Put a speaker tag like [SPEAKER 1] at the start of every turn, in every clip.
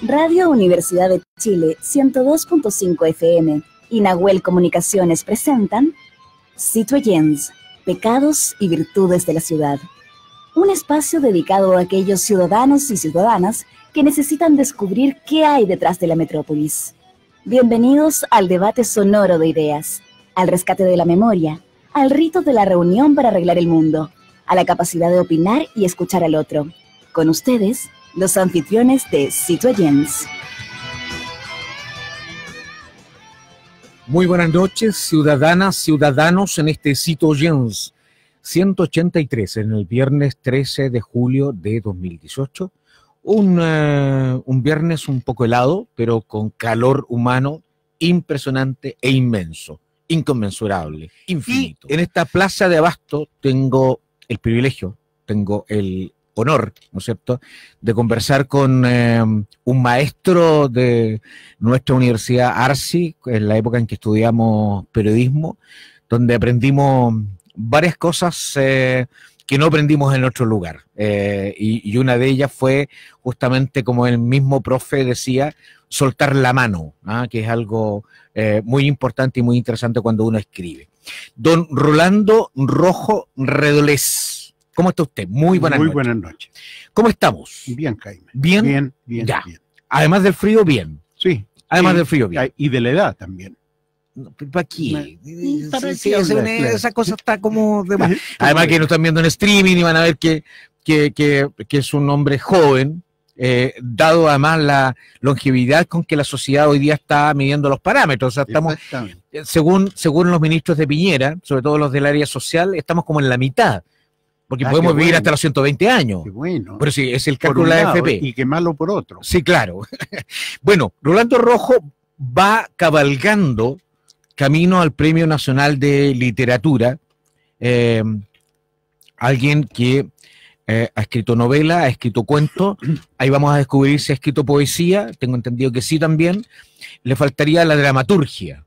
[SPEAKER 1] Radio Universidad de Chile 102.5 FM y Nahuel Comunicaciones presentan Citoyens, Pecados y Virtudes de la Ciudad. Un espacio dedicado a aquellos ciudadanos y ciudadanas que necesitan descubrir qué hay detrás de la metrópolis. Bienvenidos al debate sonoro de ideas, al rescate de la memoria, al rito de la reunión para arreglar el mundo, a la capacidad de opinar y escuchar al otro. Con ustedes, los anfitriones de Citoyens.
[SPEAKER 2] Muy buenas noches, ciudadanas, ciudadanos, en este Citoyens 183, en el viernes 13 de julio de 2018. Un viernes un poco helado, pero con calor humano impresionante e inmenso, inconmensurable, infinito. Y en esta plaza de Abasto tengo el privilegio, tengo el honor, ¿no es cierto?, de conversar con un maestro de nuestra universidad Arci, en la época en que estudiamos periodismo, donde aprendimos varias cosas que no aprendimos en otro lugar. Y una de ellas fue justamente, como el mismo profe decía, soltar la mano, que es algo muy importante y muy interesante cuando uno escribe. Don Rolando Rojo Redolés, ¿cómo está usted? Muy buenas noches.
[SPEAKER 3] Muy buenas noches.
[SPEAKER 2] ¿Cómo estamos?
[SPEAKER 3] Bien, Jaime.
[SPEAKER 2] ¿Bien?
[SPEAKER 3] Bien.
[SPEAKER 2] Además del frío, bien.
[SPEAKER 3] Sí.
[SPEAKER 2] Además del frío, bien.
[SPEAKER 3] Y de la edad también.
[SPEAKER 2] ¿Para qué?
[SPEAKER 3] Sí,
[SPEAKER 2] esa cosa está como... Además que nos están viendo en streaming y van a ver que es un hombre joven, dado además la longevidad con que la sociedad hoy día está midiendo los parámetros. O sea, estamos, según los ministros de Piñera, sobre todo los del área social, estamos como en la mitad. Porque podemos vivir hasta los 120 años.
[SPEAKER 3] Qué bueno.
[SPEAKER 2] Pero sí, es el cálculo de la AFP.
[SPEAKER 3] Y qué malo por otro.
[SPEAKER 2] Sí, claro. Bueno, Rolando Rojo va cabalgando camino al Premio Nacional de Literatura. Alguien que ha escrito novela, ha escrito cuentos. Ahí vamos a descubrir si ha escrito poesía. Tengo entendido que sí también. Le faltaría la dramaturgia.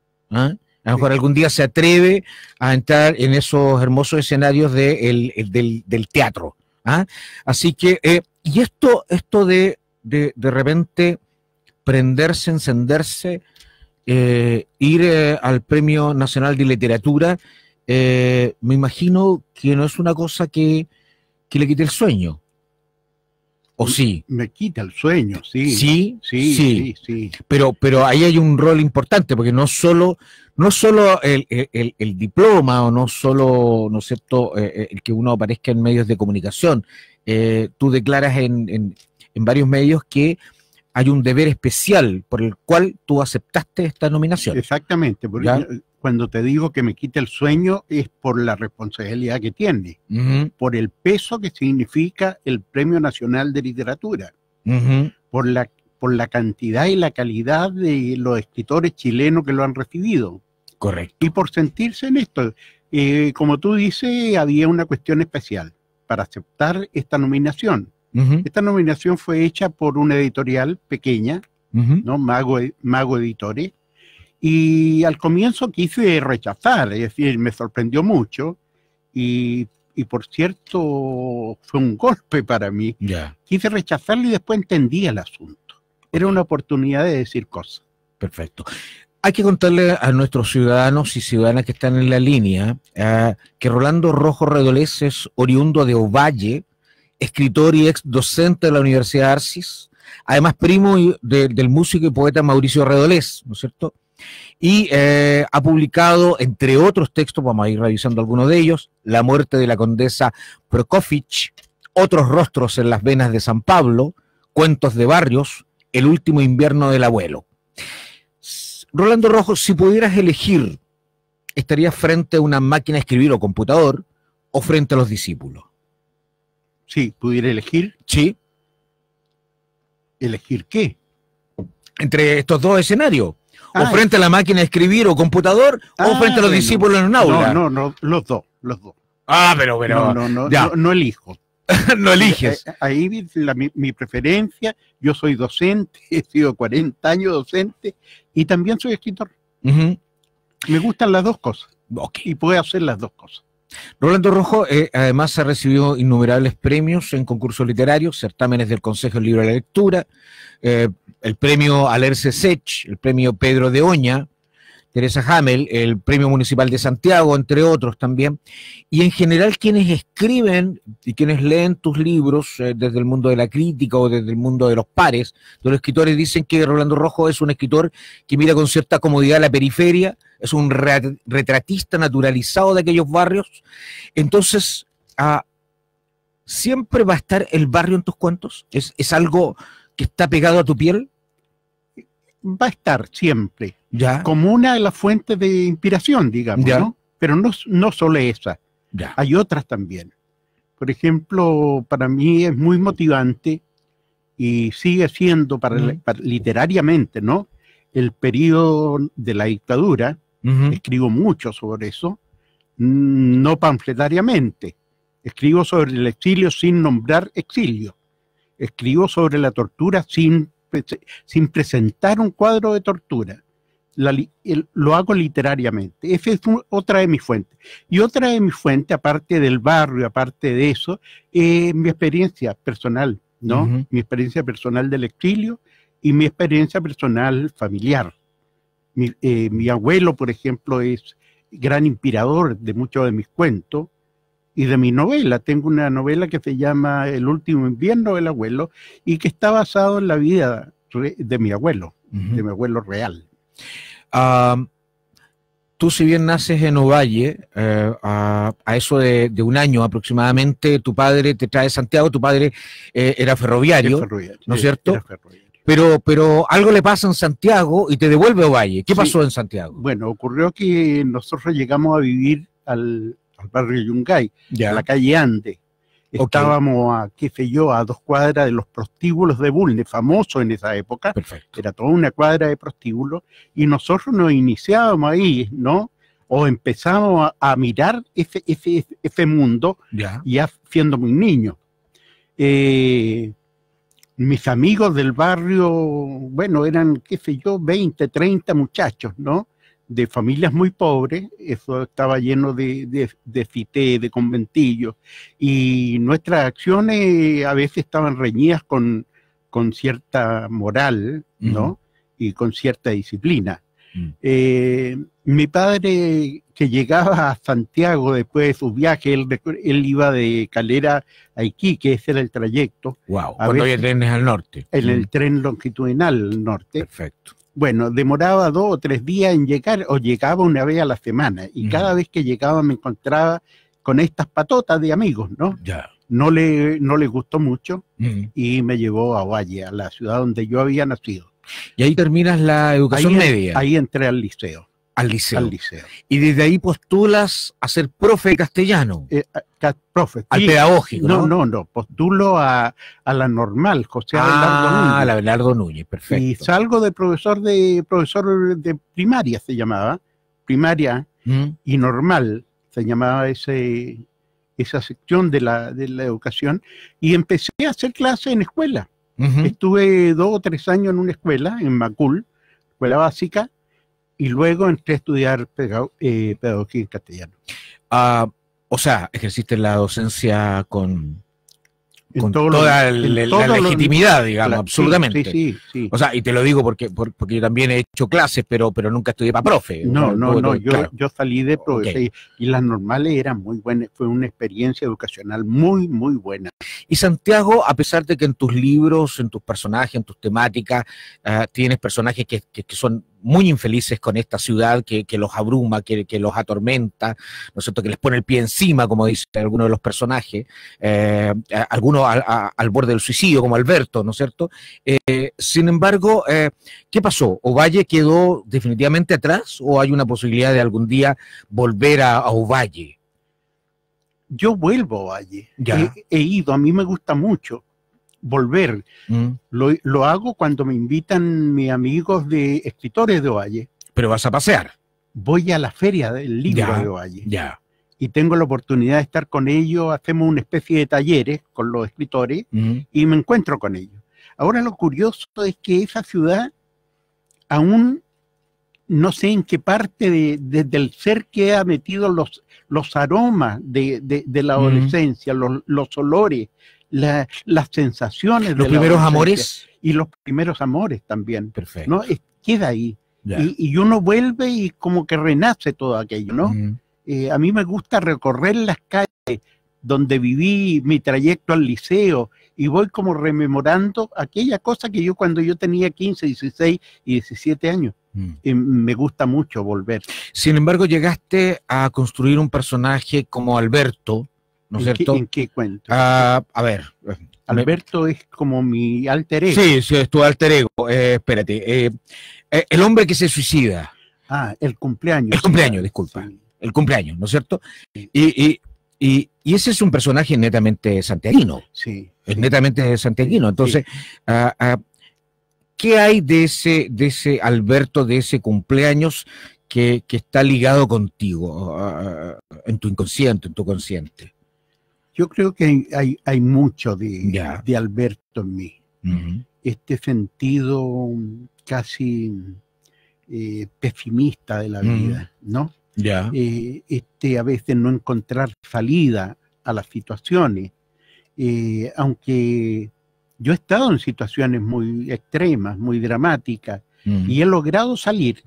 [SPEAKER 2] A lo mejor algún día se atreve a entrar en esos hermosos escenarios del teatro. Así que, y esto de repente prenderse, encenderse, ir al Premio Nacional de Literatura, me imagino que no es una cosa que le quite el sueño. ¿O sí?
[SPEAKER 3] Me quita el sueño, sí.
[SPEAKER 2] Sí. Pero ahí hay un rol importante, porque no solo el diploma, o no solo, ¿no es cierto?, el que uno aparezca en medios de comunicación. Tú declaras en varios medios que hay un deber especial por el cual tú aceptaste esta nominación.
[SPEAKER 3] Exactamente, porque cuando te digo que me quita el sueño es por la responsabilidad que tiene, por el peso que significa el Premio Nacional de Literatura, por la cantidad y la calidad de los escritores chilenos que lo han recibido.
[SPEAKER 2] Correcto.
[SPEAKER 3] Y por sentirse en esto, como tú dices, había una cuestión especial para aceptar esta nominación. Esta nominación fue hecha por una editorial pequeña, ¿no? Mago Editores, y al comienzo quise rechazar, es decir, me sorprendió mucho, y por cierto fue un golpe para mí. Quise rechazarlo y después entendí el asunto. Era una oportunidad de decir cosas.
[SPEAKER 2] Perfecto. Hay que contarle a nuestros ciudadanos y ciudadanas que están en la línea que Rolando Rojo Redolés es oriundo de Ovalle, escritor y ex docente de la Universidad Arcis, además primo del músico y poeta Mauricio Redolés, ¿no es cierto? Y ha publicado, entre otros textos, vamos a ir revisando algunos de ellos: La muerte de la condesa Prokofiev, Otros rostros en las venas de San Pablo, Cuentos de barrios, El último invierno del abuelo. Rolando Rojo, si pudieras elegir, ¿estarías frente a una máquina de escribir o computador o frente a los discípulos?
[SPEAKER 3] Sí, pudiera elegir.
[SPEAKER 2] Sí.
[SPEAKER 3] ¿Elegir qué?
[SPEAKER 2] Entre estos dos escenarios. O frente a la máquina de escribir o computador, o frente a los discípulos en un aula.
[SPEAKER 3] No, los dos.
[SPEAKER 2] Pero
[SPEAKER 3] no elijo.
[SPEAKER 2] No eliges.
[SPEAKER 3] Ahí mi preferencia. Yo soy docente, he sido 40 años docente y también soy escritor. Me gustan las dos cosas. Y puedo hacer las dos cosas.
[SPEAKER 2] Rolando Rojo además ha recibido innumerables premios en concursos literarios, certámenes del Consejo del Libro de la Lectura, el premio Alerce Sech, el premio Pedro de Oña, Teresa Hamel, el Premio Municipal de Santiago, entre otros también. Y en general quienes escriben y quienes leen tus libros desde el mundo de la crítica o desde el mundo de los pares, de los escritores, dicen que Rolando Rojo es un escritor que mira con cierta comodidad la periferia, es un retratista naturalizado de aquellos barrios. Entonces, ¿siempre va a estar el barrio en tus cuentos? ¿Es algo que está pegado a tu piel?
[SPEAKER 3] Va a estar siempre,
[SPEAKER 2] ¿Ya?
[SPEAKER 3] Como una de las fuentes de inspiración, digamos, ¿no? Pero no solo esa,
[SPEAKER 2] ¿Ya?
[SPEAKER 3] Hay otras también. Por ejemplo, para mí es muy motivante y sigue siendo literariamente, ¿no? El periodo de la dictadura, escribo mucho sobre eso, no panfletariamente, escribo sobre el exilio sin nombrar exilio, escribo sobre la tortura sin presentar un cuadro de tortura. Lo hago literariamente. Esa es otra de mis fuentes. Y otra de mis fuentes, aparte del barrio, aparte de eso, mi experiencia personal, ¿no? Mi experiencia personal del exilio y mi experiencia personal familiar. Mi abuelo, por ejemplo, es gran inspirador de muchos de mis cuentos y de mi novela. Tengo una novela que se llama El último invierno del abuelo y que está basado en la vida de mi abuelo real.
[SPEAKER 2] Tú, si bien naces en Ovalle, a eso de un año aproximadamente, tu padre te trae a Santiago, tu padre era ferroviario, ¿no es cierto?
[SPEAKER 3] Era ferroviario.
[SPEAKER 2] Pero algo le pasa en Santiago y te devuelve a Ovalle. ¿Qué pasó en Santiago?
[SPEAKER 3] Bueno, ocurrió que nosotros llegamos a vivir al barrio Yungay, a la calle Ande. Estábamos a 2 cuadras de los prostíbulos de Bulnes, famosos en esa época.
[SPEAKER 2] Perfecto.
[SPEAKER 3] Era toda una cuadra de prostíbulos y nosotros nos iniciábamos ahí, ¿no? O empezamos a mirar ese mundo, ya siendo muy niños. Mis amigos del barrio, bueno, eran, 20, 30 muchachos, ¿no? De familias muy pobres, eso estaba lleno de cité, de conventillos, y nuestras acciones a veces estaban reñidas con cierta moral, ¿no? Y con cierta disciplina. Mi padre, que llegaba a Santiago después de sus viajes, él iba de Calera a Iquique, ese era el trayecto.
[SPEAKER 2] Wow, cuando había trenes al norte.
[SPEAKER 3] En el tren longitudinal al norte.
[SPEAKER 2] Perfecto.
[SPEAKER 3] Bueno, demoraba 2 o 3 días en llegar, o llegaba una vez a la semana, y cada vez que llegaba me encontraba con estas patotas de amigos, ¿no? No le gustó mucho, y me llevó a Ovalle, a la ciudad donde yo había nacido.
[SPEAKER 2] Y ahí terminas la educación media.
[SPEAKER 3] Ahí entré al liceo.
[SPEAKER 2] Al liceo. Y desde ahí postulas a ser profe de castellano.
[SPEAKER 3] Profe.
[SPEAKER 2] Al pedagógico, ¿no?
[SPEAKER 3] No, postulo a la normal, José Abelardo Núñez.
[SPEAKER 2] A la Abelardo Núñez, perfecto.
[SPEAKER 3] Y salgo de profesor de primaria, se llamaba, primaria y normal, se llamaba esa sección de la educación, y empecé a hacer clases en escuela. Estuve 2 o 3 años en una escuela, en Macul, escuela básica, y luego entré a estudiar pedagogía en castellano.
[SPEAKER 2] O sea, ejerciste la docencia con toda la legitimidad, digamos, claro, absolutamente.
[SPEAKER 3] Sí.
[SPEAKER 2] O sea, y te lo digo porque yo también he hecho clases, pero nunca estudié para profe.
[SPEAKER 3] No,
[SPEAKER 2] claro.
[SPEAKER 3] Yo salí de profe, y las normales eran muy buenas, fue una experiencia educacional muy, muy buena.
[SPEAKER 2] Y Santiago, a pesar de que en tus libros, en tus personajes, en tus temáticas, tienes personajes que son muy infelices con esta ciudad que los abruma, que los atormenta, ¿no es cierto?, que les pone el pie encima, como dice alguno de los personajes, algunos al borde del suicidio, como Alberto, ¿no es cierto? Sin embargo, ¿qué pasó? ¿Ovalle quedó definitivamente atrás o hay una posibilidad de algún día volver a Ovalle?
[SPEAKER 3] Yo vuelvo a Ovalle. He ido, a mí me gusta mucho volver. Lo hago cuando me invitan mis amigos de escritores de Ovalle.
[SPEAKER 2] Pero vas a pasear.
[SPEAKER 3] Voy a la feria del libro de Ovalle. Y tengo la oportunidad de estar con ellos, hacemos una especie de talleres con los escritores y me encuentro con ellos. Ahora lo curioso es que esa ciudad aún no sé en qué parte del ser que ha metido los aromas de la adolescencia, los olores, las sensaciones.
[SPEAKER 2] Los primeros amores.
[SPEAKER 3] Y los primeros amores también.
[SPEAKER 2] Perfecto.
[SPEAKER 3] ¿No? Queda ahí. Y uno vuelve y como que renace todo aquello, ¿no? A mí me gusta recorrer las calles donde viví mi trayecto al liceo y voy como rememorando aquella cosa que yo cuando yo tenía 15, 16 y 17 años. Me gusta mucho volver.
[SPEAKER 2] Sin embargo, llegaste a construir un personaje como Alberto, ¿no es cierto?
[SPEAKER 3] ¿En qué cuento?
[SPEAKER 2] A ver.
[SPEAKER 3] Alberto es como mi alter ego.
[SPEAKER 2] Sí, es tu alter ego. Espérate. El hombre que se suicida.
[SPEAKER 3] El cumpleaños.
[SPEAKER 2] El cumpleaños, disculpa. Sí. El cumpleaños, ¿no es cierto? Sí. Y ese es un personaje netamente santiaguino.
[SPEAKER 3] Sí.
[SPEAKER 2] Es netamente santiaguino. Entonces, ¿qué hay de ese Alberto, de ese cumpleaños que está ligado contigo, en tu inconsciente, en tu consciente?
[SPEAKER 3] Yo creo que hay mucho de Alberto en mí. Este sentido casi pesimista de la vida, ¿no? A veces no encontrar salida a las situaciones, aunque yo he estado en situaciones muy extremas, muy dramáticas, y he logrado salir,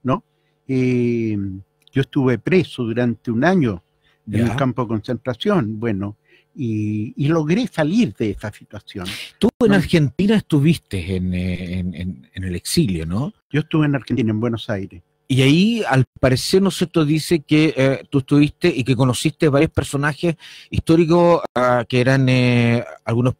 [SPEAKER 3] ¿no? Yo estuve preso durante un año en un campo de concentración, bueno, y logré salir de esa situación.
[SPEAKER 2] Tú en Argentina estuviste en el exilio, ¿no?
[SPEAKER 3] Yo estuve en Argentina, en Buenos Aires.
[SPEAKER 2] Y ahí, al parecer, ¿no es cierto?, dice que tú estuviste y que conociste varios personajes históricos que eran algunos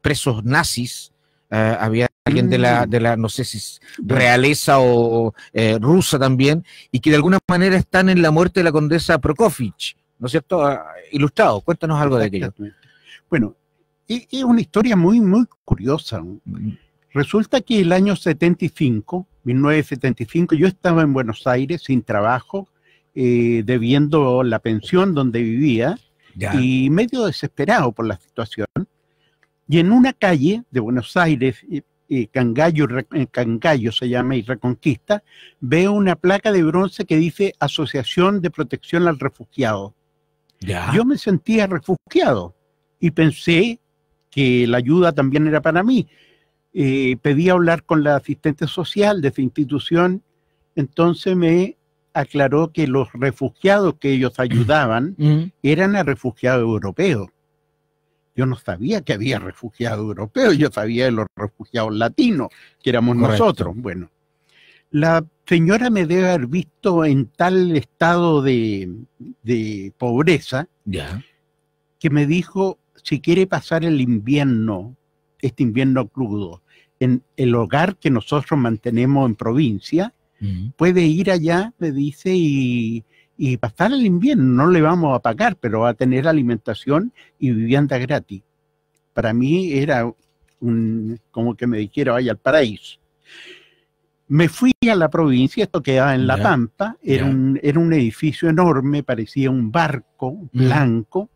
[SPEAKER 2] presos nazis. Había alguien de la, no sé si es realeza o rusa también, y que de alguna manera están en la muerte de la condesa Prokofiev, ¿no es cierto? Ilustrado, cuéntanos algo de aquello.
[SPEAKER 3] Bueno, es una historia muy, muy curiosa. Resulta que el año 1975, yo estaba en Buenos Aires sin trabajo, debiendo la pensión donde vivía, y medio desesperado por la situación. Y en una calle de Buenos Aires, Cangallo se llama, y Reconquista, veo una placa de bronce que dice Asociación de Protección al Refugiado. Yo me sentía refugiado y pensé que la ayuda también era para mí. Pedí hablar con la asistente social de esa institución, entonces me aclaró que los refugiados que ellos ayudaban eran a refugiados europeos. Yo no sabía que había refugiados europeos, yo sabía de los refugiados latinos, que éramos nosotros. Bueno, la señora me debe haber visto en tal estado de pobreza que me dijo, si quiere pasar el invierno, este invierno crudo, en el hogar que nosotros mantenemos en provincia, puede ir allá, me dice, y pasar el invierno. No le vamos a pagar, pero va a tener alimentación y vivienda gratis. Para mí era como que me dijera, vaya al paraíso. Me fui a la provincia, esto quedaba en La Pampa, era un edificio enorme, parecía un barco blanco.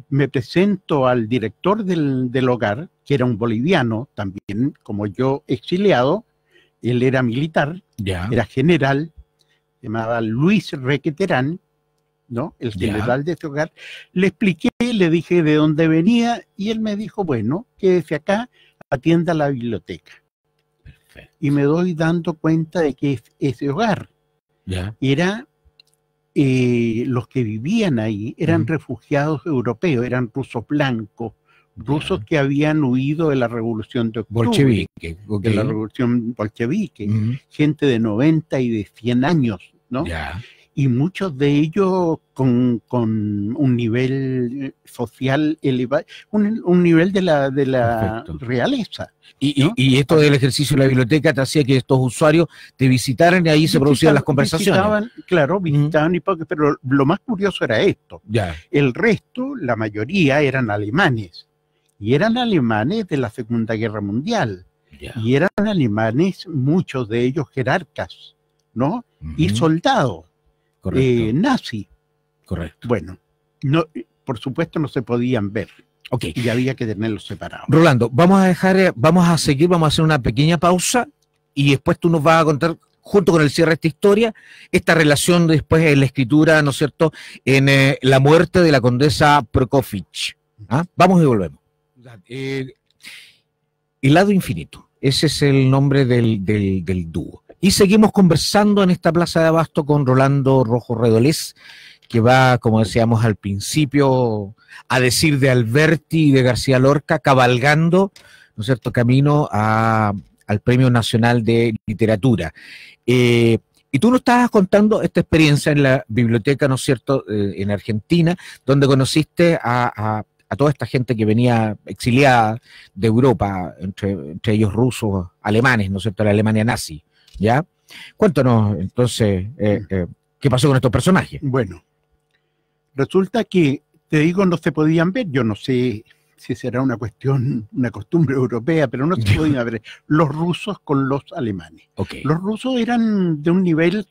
[SPEAKER 3] Me presento al director del hogar, que era un boliviano, también como yo, exiliado. Él era militar, era general, se llamaba Luis Requeterán, ¿no? El general de este hogar. Le expliqué, le dije de dónde venía, y él me dijo, bueno, quédese acá, atienda la biblioteca. Perfecto. Y me doy dando cuenta de que ese hogar era... los que vivían ahí eran refugiados europeos, eran rusos blancos, rusos que habían huido de la revolución de octubre,
[SPEAKER 2] bolchevique,
[SPEAKER 3] de la revolución bolchevique, gente de 90 y de 100 años, ¿no? Y muchos de ellos con un nivel social elevado, un nivel de la realeza.
[SPEAKER 2] ¿No? Y esto del ejercicio de la biblioteca te hacía que estos usuarios te visitaran y ahí se producían las conversaciones.
[SPEAKER 3] Visitaban, pero lo más curioso era esto. El resto, la mayoría, eran alemanes. Y eran alemanes de la Segunda Guerra Mundial. Y eran alemanes, muchos de ellos jerarcas, ¿no? Y soldados. Nazi.
[SPEAKER 2] Correcto.
[SPEAKER 3] Bueno, no, por supuesto no se podían ver. Y había que tenerlos separados.
[SPEAKER 2] Rolando, vamos a hacer una pequeña pausa y después tú nos vas a contar, junto con el cierre de esta historia, esta relación después en la escritura, ¿no es cierto?, en la muerte de la condesa Prokofiev. Vamos y volvemos. Hilado Infinito, ese es el nombre del dúo. Y seguimos conversando en esta Plaza de Abasto con Rolando Rojo Redolés, que va, como decíamos al principio, a decir de Alberti y de García Lorca, cabalgando, ¿no es cierto?, camino al Premio Nacional de Literatura. Y tú nos estabas contando esta experiencia en la biblioteca, ¿no es cierto?, en Argentina, donde conociste a toda esta gente que venía exiliada de Europa, entre ellos rusos, alemanes, ¿no es cierto?, la Alemania nazi, ¿ya? Cuéntanos, entonces, ¿qué pasó con estos personajes?
[SPEAKER 3] Bueno, resulta que, te digo, no se podían ver, yo no sé si será una costumbre europea, pero no se podían ver los rusos con los alemanes.
[SPEAKER 2] Okay.
[SPEAKER 3] Los rusos eran de un nivel,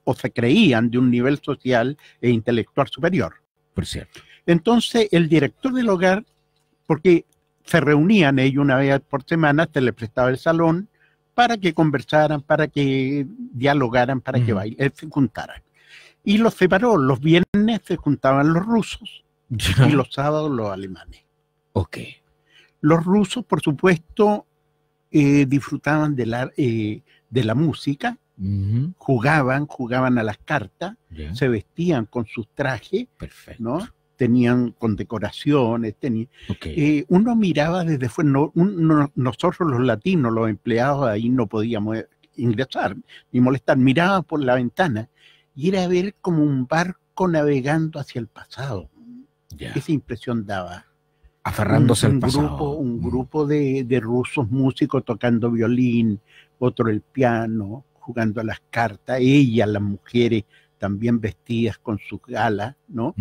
[SPEAKER 3] o se creían de un nivel social e intelectual superior.
[SPEAKER 2] Por cierto.
[SPEAKER 3] Entonces, el director del hogar, porque se reunían ellos una vez por semana, se les prestaba el salón para que conversaran, para que dialogaran, para que se juntaran. Y los separó. Los viernes se juntaban los rusos y los sábados los alemanes.
[SPEAKER 2] Ok.
[SPEAKER 3] Los rusos, por supuesto, disfrutaban de la música, jugaban a las cartas, se vestían con sus trajes,
[SPEAKER 2] perfecto,
[SPEAKER 3] ¿no? Tenían condecoraciones, uno miraba desde fuera, nosotros los latinos, los empleados ahí no podíamos ingresar ni molestar, miraba por la ventana y era ver como un barco navegando hacia el pasado. Esa impresión daba.
[SPEAKER 2] Aferrándose al pasado.
[SPEAKER 3] Un grupo de rusos músicos tocando violín, otro el piano, jugando a las cartas, ellas, las mujeres, también vestidas con sus galas, ¿no?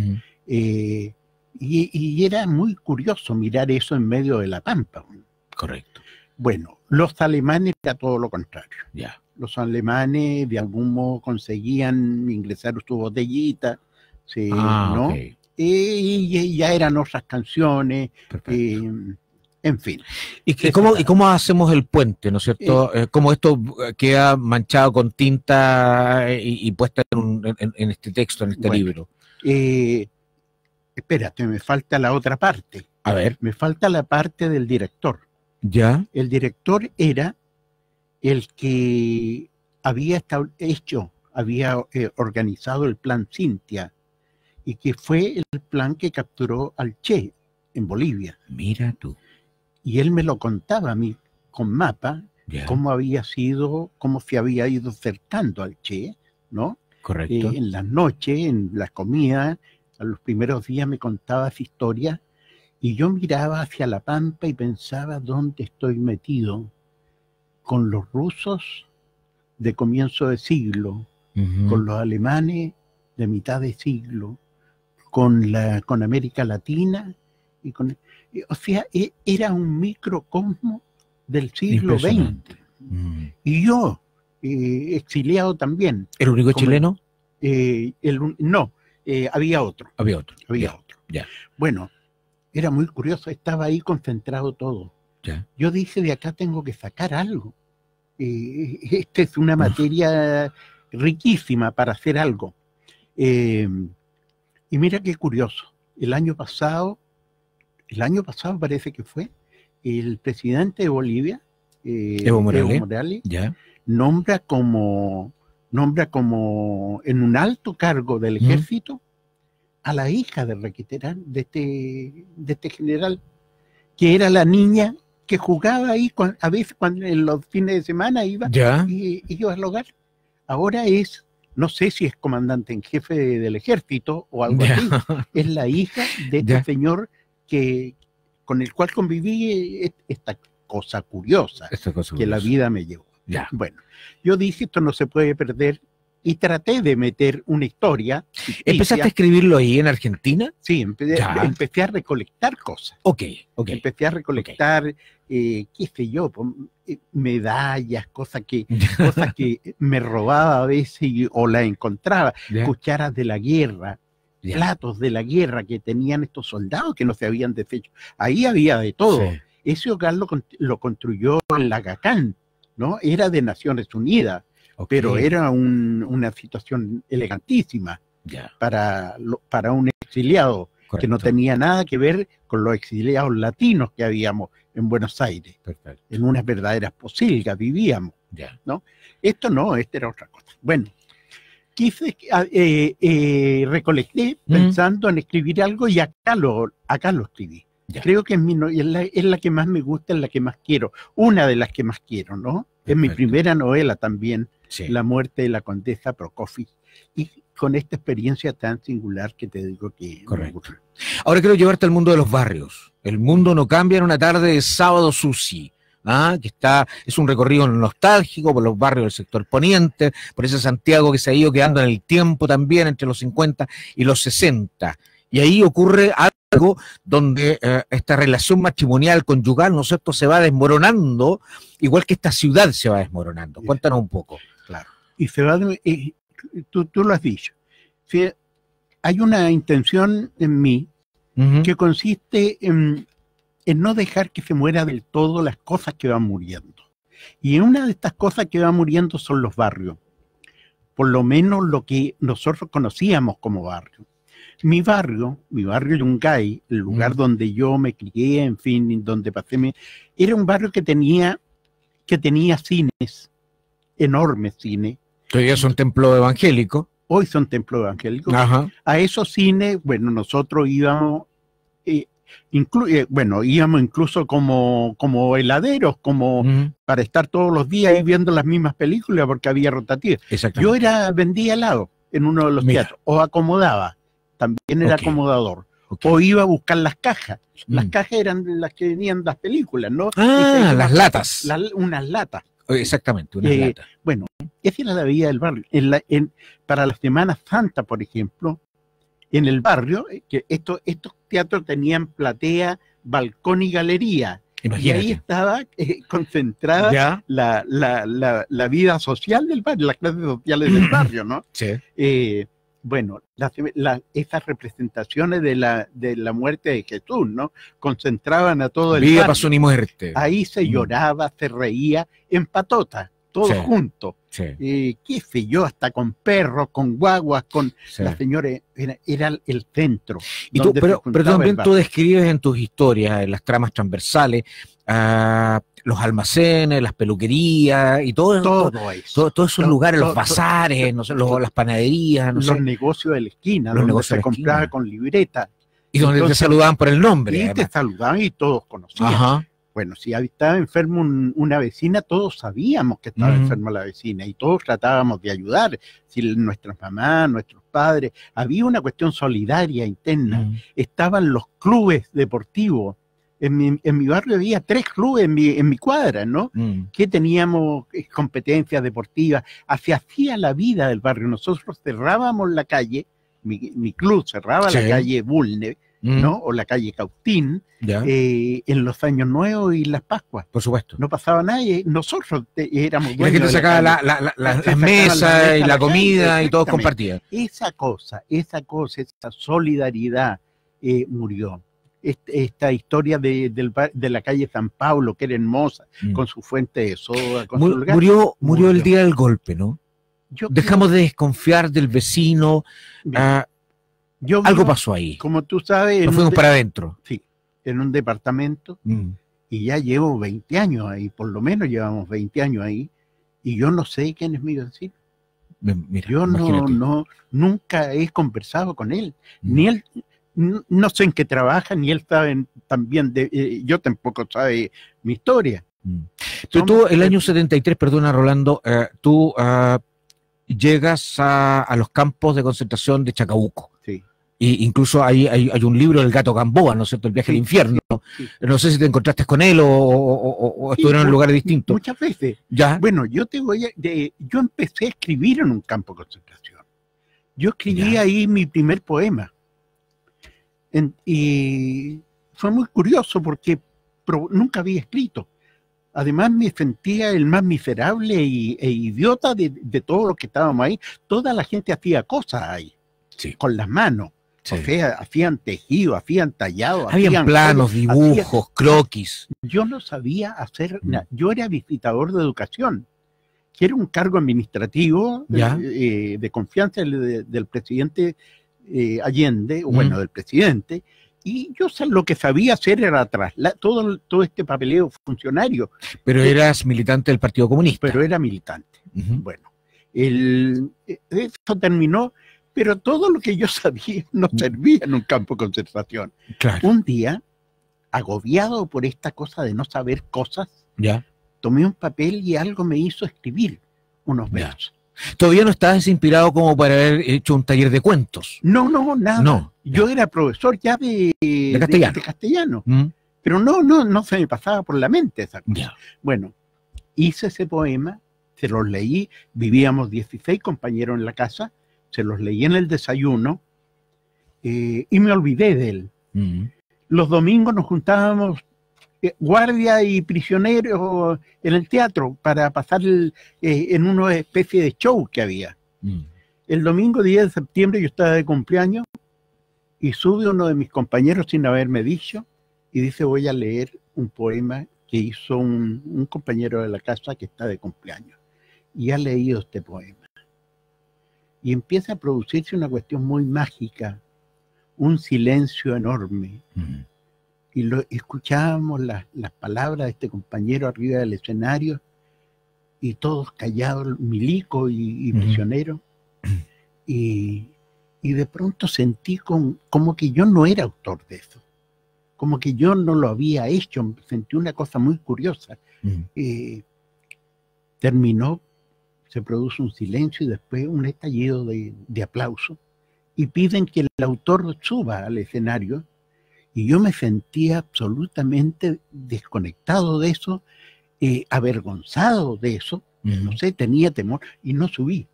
[SPEAKER 3] Y era muy curioso mirar eso en medio de la pampa.
[SPEAKER 2] Correcto.
[SPEAKER 3] Bueno, los alemanes era todo lo contrario.
[SPEAKER 2] Ya.
[SPEAKER 3] Los alemanes de algún modo conseguían ingresar su botellita, ¿no?
[SPEAKER 2] Okay.
[SPEAKER 3] Y ya eran otras canciones, en fin.
[SPEAKER 2] ¿Y cómo hacemos el puente, ¿no es cierto? ¿Cómo esto queda manchado con tinta y puesta en este texto, en este libro?
[SPEAKER 3] Espérate, me falta la otra parte.
[SPEAKER 2] A ver.
[SPEAKER 3] Me falta la parte del director.
[SPEAKER 2] ¿Ya?
[SPEAKER 3] El director era el que había organizado el plan Cintia, y que fue el plan que capturó al Che en Bolivia.
[SPEAKER 2] Mira tú.
[SPEAKER 3] Y él me lo contaba a mí con mapa, cómo se había ido acercando al Che, ¿no?
[SPEAKER 2] Correcto.
[SPEAKER 3] En las noches, en las comidas, a los primeros días me contaba esa historia, y yo miraba hacia la pampa y pensaba, ¿dónde estoy metido? Con los rusos de comienzo de siglo, con los alemanes de mitad de siglo, con América Latina, o sea, era un microcosmo del siglo XX. Y yo, exiliado también.
[SPEAKER 2] ¿El único chileno?
[SPEAKER 3] No, había otro.
[SPEAKER 2] Había otro.
[SPEAKER 3] Ya. Bueno, era muy curioso, estaba ahí concentrado todo.
[SPEAKER 2] Ya.
[SPEAKER 3] Yo dije, de acá tengo que sacar algo. Esta es una materia riquísima para hacer algo. Y mira qué curioso, el año pasado parece que fue, el presidente de Bolivia,
[SPEAKER 2] Evo
[SPEAKER 3] Morales, nombra como en un alto cargo del ejército a la hija de Requeterán, de este general, que era la niña que jugaba ahí, a veces en los fines de semana iba al hogar. Ahora no sé si es comandante en jefe del ejército o algo así, es la hija de este señor con el cual conviví esta cosa curiosa que la vida me llevó. Bueno, yo dije, esto no se puede perder, y traté de meter una historia.
[SPEAKER 2] ¿Empezaste a escribirlo ahí en Argentina?
[SPEAKER 3] Sí, empecé a recolectar cosas. Empecé a recolectar, qué sé yo, medallas, cosas que me robaba a veces o las encontraba, cucharas de la guerra, platos de la guerra que tenían estos soldados que no se habían deshecho. Ahí había de todo. Ese hogar lo construyó el Agacán, ¿no? Era de Naciones Unidas. Pero era una situación elegantísima para un exiliado. que no tenía nada que ver con los exiliados latinos que habíamos en Buenos Aires. Perfecto. En unas verdaderas posilgas vivíamos, ¿no? Esto no, esta era otra cosa. Bueno, quise, recolecté pensando en escribir algo y acá lo escribí. Ya. Creo que es la que más me gusta, es la que más quiero, una de las que más quiero, ¿no? Perfecto. Es mi primera novela también, La muerte de la condesa Prokofiev, y con esta experiencia tan singular que te digo que me gusta.
[SPEAKER 2] Ahora quiero llevarte al mundo de los barrios. El mundo no cambia en una tarde de sábado sushi. Es un recorrido nostálgico por los barrios del sector poniente, por ese Santiago que se ha ido quedando en el tiempo también entre los 50 y los 60. Y ahí ocurre algo donde esta relación matrimonial, conyugal, ¿no es cierto?, se va desmoronando, igual que esta ciudad se va desmoronando. Cuéntanos un poco.
[SPEAKER 3] Claro. Y se va, tú lo has dicho. Sí, hay una intención en mí que consiste en no dejar que se muera del todo las cosas que van muriendo. Y una de estas cosas que van muriendo son los barrios. Por lo menos lo que nosotros conocíamos como barrio. Mi barrio Yungay, el lugar donde yo me crié, en fin, donde pasé, era un barrio que tenía cines, enormes cines.
[SPEAKER 2] Todavía son templos evangélicos.
[SPEAKER 3] Hoy son templos evangélicos.
[SPEAKER 2] Ajá.
[SPEAKER 3] A esos cines, bueno, nosotros íbamos, íbamos incluso como heladeros, para estar todos los días ahí viendo las mismas películas porque había rotativas. Yo vendía helado en uno de los teatros, o acomodaba. También era acomodador. O iba a buscar las cajas. Las cajas eran las que venían las películas, ¿no?
[SPEAKER 2] Las latas.
[SPEAKER 3] Unas latas.
[SPEAKER 2] Exactamente, unas latas.
[SPEAKER 3] Bueno, esa era la vida del barrio. Para la Semana Santa, por ejemplo, en el barrio, que estos teatros tenían platea, balcón y galería. Imagínate. Y ahí estaba concentrada la vida social del barrio, las clases sociales del barrio, ¿no? Sí. Bueno, esas representaciones de la muerte de Jesús, ¿no? Concentraban a todo el
[SPEAKER 2] vida, pasión y muerte.
[SPEAKER 3] Ahí se lloraba, se reía, en patota, todos juntos. Sí. Qué sé yo, hasta con perros, con guaguas, con las señoras, era el centro.
[SPEAKER 2] Y tú, pero también tú describes en tus historias, en las tramas transversales, los almacenes, las peluquerías y todos esos lugares, los bazares, no sé, las panaderías,
[SPEAKER 3] los negocios de la esquina, donde se compraba con libreta.
[SPEAKER 2] Y donde te saludaban por el nombre.
[SPEAKER 3] Y te saludaban y todos conocían. Ajá. Bueno, si estaba enfermo una vecina, todos sabíamos que estaba enferma la vecina y todos tratábamos de ayudar. Si nuestras mamás, nuestros padres, había una cuestión solidaria interna. Estaban los clubes deportivos. En mi barrio había 3 clubes en mi cuadra, ¿no? Que teníamos competencias deportivas. Se hacía la vida del barrio. Nosotros cerrábamos la calle, mi club cerraba la calle Bulne, ¿no? O la calle Cautín, en los Años Nuevos y las Pascuas.
[SPEAKER 2] Por supuesto.
[SPEAKER 3] No pasaba nadie, nosotros éramos
[SPEAKER 2] dueños. Y la gente sacaba las mesas y la comida y todos compartían.
[SPEAKER 3] Esa esa solidaridad murió. Esta historia de la calle San Pablo, que era hermosa, con su fuente de soda.
[SPEAKER 2] Murió el día del golpe, ¿no? Dejamos de desconfiar del vecino. Algo pasó ahí.
[SPEAKER 3] Como tú sabes.
[SPEAKER 2] Nos fuimos para adentro.
[SPEAKER 3] Sí, en un departamento. Y ya llevo 20 años ahí, por lo menos llevamos 20 años ahí. Y yo no sé quién es mi vecino. Mira, yo nunca he conversado con él. Ni él. No sé en qué trabaja, ni él sabe también, yo tampoco sabe mi historia.
[SPEAKER 2] Tú el año 73, perdona Rolando, tú llegas a los campos de concentración de Chacabuco.
[SPEAKER 3] Sí.
[SPEAKER 2] Y incluso hay un libro del Gato Gamboa, ¿no es cierto? El viaje al infierno. Sí. No sé si te encontraste con él o estuvieron en lugares distintos.
[SPEAKER 3] Muchas veces.
[SPEAKER 2] ¿Ya?
[SPEAKER 3] Bueno, yo empecé a escribir en un campo de concentración. Yo escribí ahí mi primer poema. Y fue muy curioso porque nunca había escrito. Además me sentía el más miserable e idiota de todos los que estábamos ahí. Toda la gente hacía cosas ahí, con las manos. Sí. O sea, hacían tejido, hacían tallado.
[SPEAKER 2] Habían planos, dibujos, croquis.
[SPEAKER 3] Yo no sabía hacer nada. Yo era visitador de educación, que era un cargo administrativo de confianza del presidente Allende, o bueno, del presidente, y yo lo que sabía hacer era todo este papeleo funcionario.
[SPEAKER 2] Pero eras militante del Partido Comunista.
[SPEAKER 3] Pero era militante. Bueno, eso terminó, pero todo lo que yo sabía no servía en un campo de concentración.
[SPEAKER 2] Claro.
[SPEAKER 3] Un día, agobiado por esta cosa de no saber cosas, tomé un papel y algo me hizo escribir unos versos.
[SPEAKER 2] ¿Todavía no estabas inspirado como para haber hecho un taller de cuentos?
[SPEAKER 3] No, nada.
[SPEAKER 2] No,
[SPEAKER 3] yo era profesor ya de castellano. Pero no se me pasaba por la mente esa cosa. Bueno, hice ese poema, se los leí, vivíamos 16 compañeros en la casa, se los leí en el desayuno y me olvidé de él. Los domingos nos juntábamos guardia y prisioneros en el teatro para pasar en una especie de show que había. El domingo 10 de septiembre yo estaba de cumpleaños y sube uno de mis compañeros sin haberme dicho y dice: voy a leer un poema que hizo un compañero de la casa que está de cumpleaños y ha leído este poema. Y empieza a producirse una cuestión muy mágica, un silencio enorme. Y escuchábamos las palabras de este compañero arriba del escenario y todos callados, milico y prisionero. Y de pronto sentí como que yo no era autor de eso, como que yo no lo había hecho. Sentí una cosa muy curiosa. Terminó, se produce un silencio y después un estallido de aplauso y piden que el autor suba al escenario. Y yo me sentía absolutamente desconectado de eso, avergonzado de eso, no sé, tenía temor y no subí.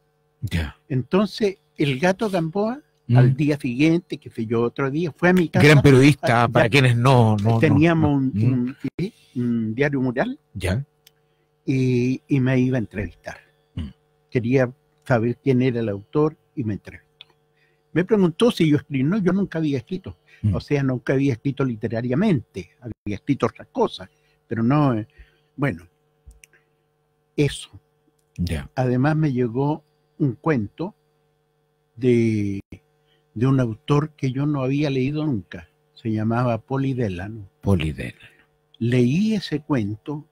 [SPEAKER 3] Entonces el Gato Gamboa, al día siguiente, que sé yo, otro día, fue a mi casa.
[SPEAKER 2] Gran periodista, para quienes no.
[SPEAKER 3] Teníamos un diario mural y me iba a entrevistar. Quería saber quién era el autor y me entrevistó. Me preguntó si yo escribí. No, yo nunca había escrito. O sea, nunca había escrito literariamente, había escrito otras cosas, pero no, bueno, eso. Además me llegó un cuento de un autor que yo no había leído nunca, se llamaba Poli Delano. Leí ese cuento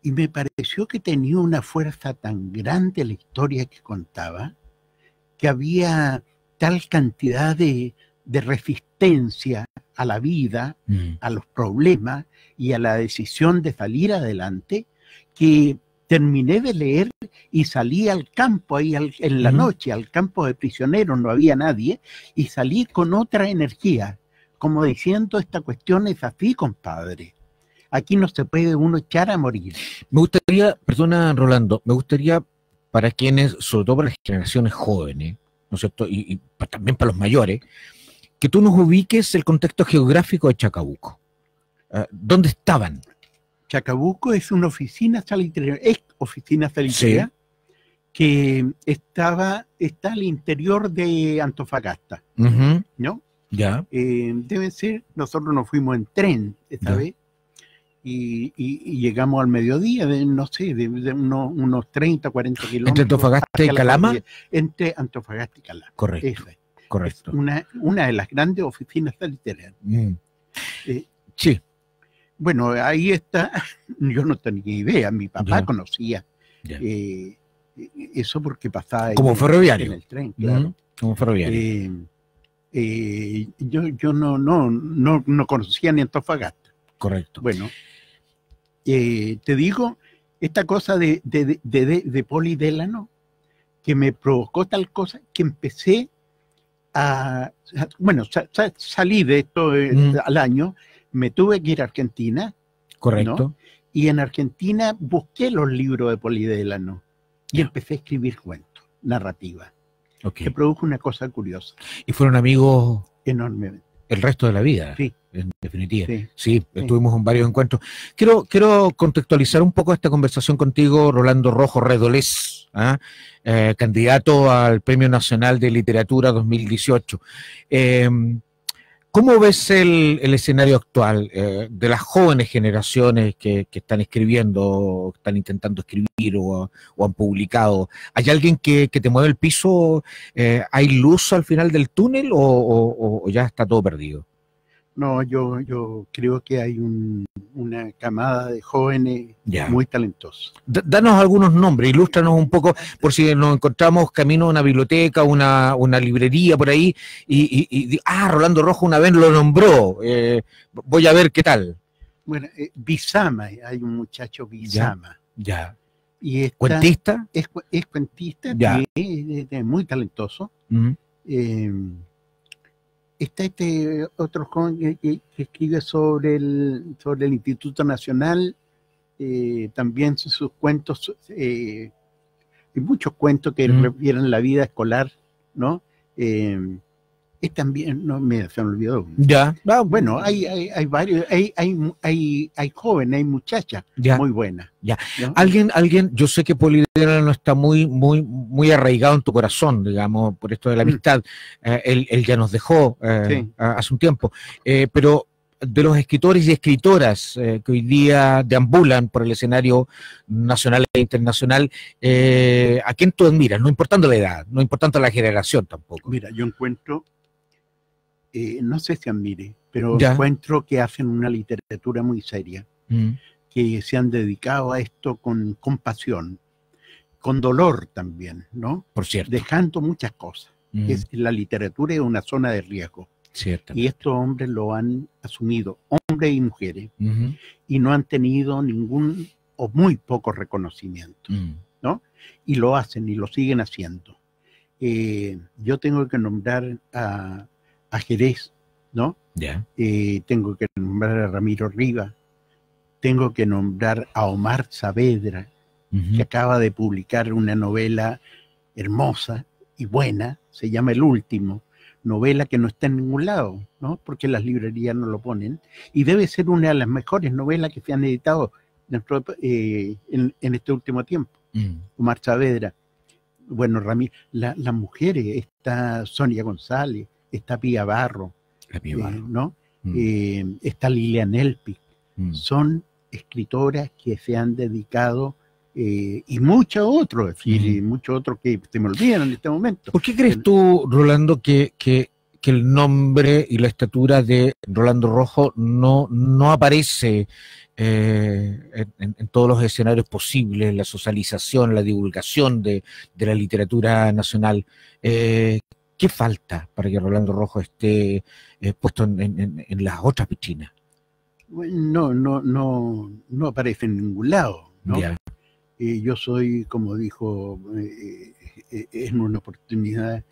[SPEAKER 3] y me pareció que tenía una fuerza tan grande la historia que contaba, que había tal cantidad de resistencia a la vida, a los problemas y a la decisión de salir adelante, que terminé de leer y salí al campo ahí en la noche, al campo de prisioneros, no había nadie, y salí con otra energía, como diciendo: esta cuestión es así, compadre. Aquí no se puede uno echar a morir.
[SPEAKER 2] Me gustaría, perdona Rolando, me gustaría para quienes, sobre todo para las generaciones jóvenes, ¿no es cierto? Y también para los mayores, que tú nos ubiques el contexto geográfico de Chacabuco. ¿Dónde estaban?
[SPEAKER 3] Chacabuco es una oficina salitrera, que está al interior de Antofagasta, ¿no? Debe ser, nosotros nos fuimos en tren esta vez y llegamos al mediodía, no sé, de unos 30, 40 kilómetros.
[SPEAKER 2] ¿Entre Antofagasta y Calama?
[SPEAKER 3] Entre Antofagasta y Calama.
[SPEAKER 2] Correcto. Correcto.
[SPEAKER 3] Es una de las grandes oficinas salitreras.
[SPEAKER 2] Sí.
[SPEAKER 3] Bueno, ahí está. Yo no tenía idea. Mi papá conocía eso porque pasaba
[SPEAKER 2] como ferroviario
[SPEAKER 3] en el tren, claro.
[SPEAKER 2] Como ferroviario.
[SPEAKER 3] Yo no conocía ni Antofagasta.
[SPEAKER 2] Correcto.
[SPEAKER 3] Bueno, te digo, esta cosa de Poli Delano, que me provocó tal cosa que empecé salí de esto al año, me tuve que ir a Argentina.
[SPEAKER 2] Correcto.
[SPEAKER 3] ¿no? Y en Argentina busqué los libros de Poli Delano y empecé a escribir cuentos, narrativa, que produjo una cosa curiosa.
[SPEAKER 2] ¿Y fueron amigos
[SPEAKER 3] enormemente
[SPEAKER 2] el resto de la vida?
[SPEAKER 3] Sí.
[SPEAKER 2] En definitiva. Sí, estuvimos en varios encuentros. Quiero contextualizar un poco esta conversación contigo, Rolando Rojo Redolés, candidato al Premio Nacional de Literatura 2018. ¿Cómo ves el escenario actual de las jóvenes generaciones que están escribiendo, están intentando escribir o han publicado? ¿Hay alguien que te mueve el piso? ¿Hay luz al final del túnel o ya está todo perdido?
[SPEAKER 3] No, yo creo que hay una camada de jóvenes muy talentosos.
[SPEAKER 2] Danos algunos nombres, ilústranos un poco, por si nos encontramos camino a una biblioteca, una librería por ahí, Rolando Rojo una vez lo nombró, voy a ver qué tal.
[SPEAKER 3] Bueno, Bizama, hay un muchacho Bizama.
[SPEAKER 2] Ya.
[SPEAKER 3] Y
[SPEAKER 2] ¿Cuentista?
[SPEAKER 3] Es cuentista, es muy talentoso. Está este otro joven que escribe sobre el Instituto Nacional, también sus cuentos, y muchos cuentos que refieren la vida escolar, ¿no? Es también, se me olvidó.
[SPEAKER 2] Ya.
[SPEAKER 3] Bueno, hay varios, hay jóvenes, hay muchachas muy buenas.
[SPEAKER 2] Ya. ¿No? Alguien, yo sé que Poliedro no está muy arraigado en tu corazón, digamos, por esto de la amistad. Él ya nos dejó hace un tiempo. Pero de los escritores y escritoras que hoy día deambulan por el escenario nacional e internacional, ¿a quién tú admiras? No importando la edad, no importando la generación tampoco.
[SPEAKER 3] Mira, yo encuentro, no sé si admire, pero encuentro que hacen una literatura muy seria, que se han dedicado a esto con pasión, con dolor también, ¿no?
[SPEAKER 2] Por cierto.
[SPEAKER 3] Dejando muchas cosas. La literatura es una zona de riesgo. Y estos hombres lo han asumido, hombres y mujeres, y no han tenido ningún o muy poco reconocimiento, ¿no? Y lo hacen y lo siguen haciendo. Yo tengo que nombrar a Jerez, ¿no? Tengo que nombrar a Ramiro Rivas, tengo que nombrar a Omar Saavedra, que acaba de publicar una novela hermosa y buena, se llama El Último, novela que no está en ningún lado, ¿no? Porque las librerías no lo ponen, y debe ser una de las mejores novelas que se han editado en este último tiempo. Omar Saavedra. Bueno, las mujeres, está Sonia González, está Pía Barro, ¿no? Está Lilian Elpic. Son escritoras que se han dedicado, y muchos otros, muchos otros que se me olvidan en este momento.
[SPEAKER 2] ¿Por qué crees tú, Rolando, que el nombre y la estatura de Rolando Rojo no aparece en todos los escenarios posibles, la socialización, la divulgación de la literatura nacional? ¿Qué falta para que Rolando Rojo esté puesto en las otras vitrinas?
[SPEAKER 3] Bueno, no aparece en ningún lado, ¿no? Yo soy, como dijo en una oportunidad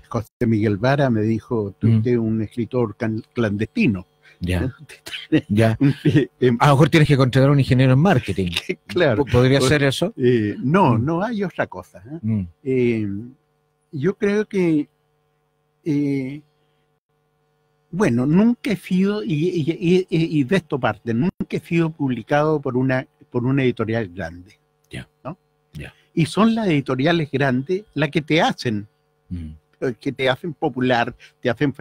[SPEAKER 3] José Miguel Vara, me dijo, tú eres un escritor clandestino.
[SPEAKER 2] A lo mejor tienes que contratar a un ingeniero en marketing.
[SPEAKER 3] Claro.
[SPEAKER 2] ¿Podría ser eso?
[SPEAKER 3] No hay otra cosa. Yo creo que, bueno, nunca he sido, y de esto parte, nunca he sido publicado por una editorial grande. ¿No? Y son las editoriales grandes las que te hacen, popular, te hacen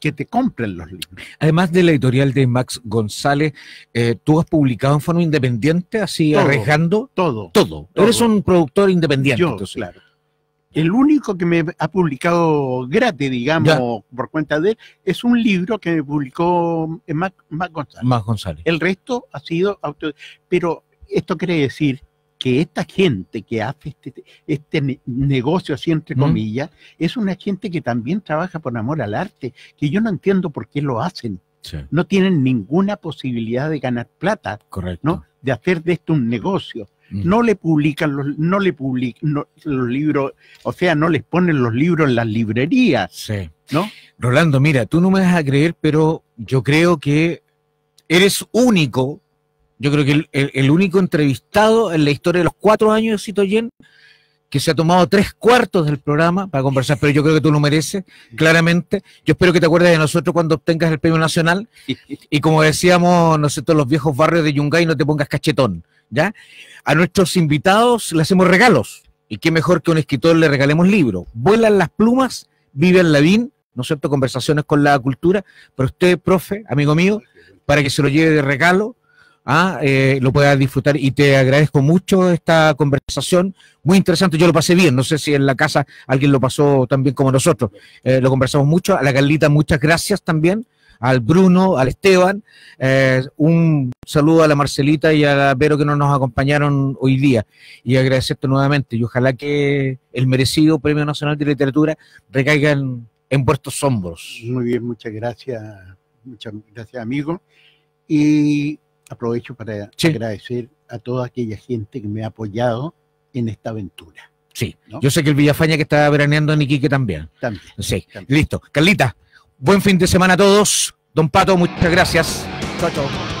[SPEAKER 3] que te compren los libros.
[SPEAKER 2] Además de la editorial de Max González, ¿tú has publicado en forma independiente, así arriesgando?
[SPEAKER 3] Todo.
[SPEAKER 2] Eres un productor independiente.
[SPEAKER 3] Yo, claro. El único que me ha publicado gratis, digamos, por cuenta de él, es un libro que me publicó Max González. El resto ha sido pero esto quiere decir que esta gente que hace este negocio, así entre comillas, es una gente que también trabaja por amor al arte, que yo no entiendo por qué lo hacen. No tienen ninguna posibilidad de ganar plata, ¿no? De hacer de esto un negocio. No le publican los libros, o sea, no les ponen los libros en las librerías, ¿no?
[SPEAKER 2] Rolando, mira, tú no me vas a creer, pero yo creo que eres único. Yo creo que el único entrevistado en la historia de los 4 años de Citoyen que se ha tomado 3/4 del programa para conversar, pero yo creo que tú lo mereces, claramente. Yo espero que te acuerdes de nosotros cuando obtengas el premio nacional, y como decíamos nosotros los viejos barrios de Yungay, no te pongas cachetón, ¿ya? A nuestros invitados le hacemos regalos, y qué mejor que a un escritor le regalemos libros. Vuelan las plumas, vive el Lavín, ¿no es cierto?, conversaciones con la cultura, pero usted, profe, amigo mío, para que se lo lleve de regalo, lo pueda disfrutar, y te agradezco mucho esta conversación, muy interesante. Yo lo pasé bien, no sé si en la casa alguien lo pasó tan bien como nosotros, lo conversamos mucho. A la Carlita, muchas gracias también, al Bruno, al Esteban, un saludo a la Marcelita y a la Vero que no nos acompañaron hoy día, y agradecerte nuevamente, y ojalá que el merecido Premio Nacional de Literatura recaiga en vuestros hombros.
[SPEAKER 3] Muy bien, muchas gracias amigo, y aprovecho para agradecer a toda aquella gente que me ha apoyado en esta aventura.
[SPEAKER 2] Sí, ¿no? Yo sé que el Villafaña que está veraneando en Iquique también.
[SPEAKER 3] También.
[SPEAKER 2] Sí, también. Listo. Carlita, buen fin de semana a todos. Don Pato, muchas gracias. Chao, chao.